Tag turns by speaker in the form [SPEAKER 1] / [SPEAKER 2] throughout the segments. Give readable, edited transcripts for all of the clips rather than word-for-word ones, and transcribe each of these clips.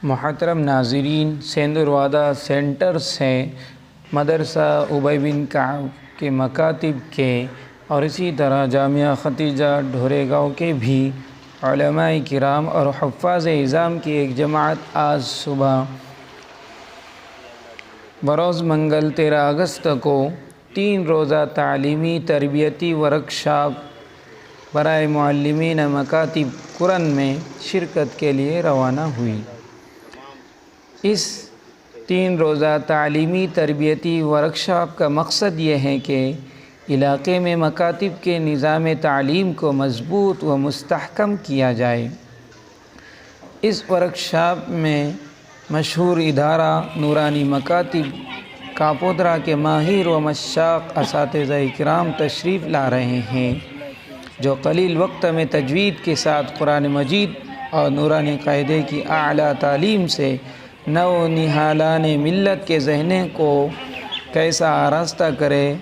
[SPEAKER 1] محترم ناظرین، سیندروادہ سینٹر سے مدرسہ ابی بن کعب کے مکاتب کے اور اسی طرح جامعہ ختیجہ ڈھورے گاؤں کے بھی علماء کرام اور حفاظ اعظام کی ایک جماعت آج صبح بروز منگل 13 اگست کو 3 روزہ تعلیمی تربیتی ورکشاپ برائے معلمین مکاتب قرآن میں شرکت کے لیے روانہ ہوئی۔ اس 3 روزہ تعلیمی تربیتی ورکشاپ کا مقصد یہ ہے کہ علاقے میں مکاتب کے نظام تعلیم کو مضبوط و مستحکم کیا جائے۔ اس ورکشاپ میں مشہور ادارہ نورانی مکاتب کاپودرا کے ماہر و مشاق اساتذہ کرام تشریف لا رہے ہیں، جو قلیل وقت میں تجوید کے ساتھ قرآن مجید اور نورانی قاعدے کی اعلیٰ تعلیم سے نو نہالان ملت کے ذہنوں کو کیسا آراستہ کرے،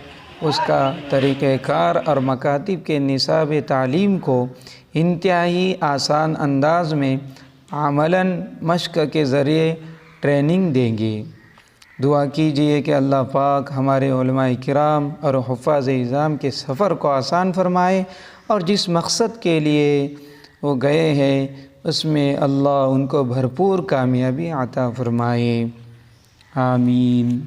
[SPEAKER 1] اس کا طریقہ کار اور مکاتب کے نصاب تعلیم کو انتہائی آسان انداز میں عملاً مشق کے ذریعے ٹریننگ دیں گے۔ دعا کیجئے کہ اللہ پاک ہمارے علماء کرام اور حفاظ اعظام کے سفر کو آسان فرمائے، اور جس مقصد کے لیے وہ گئے ہیں اس میں اللہ ان کو بھرپور کامیابی عطا فرمائے، آمین۔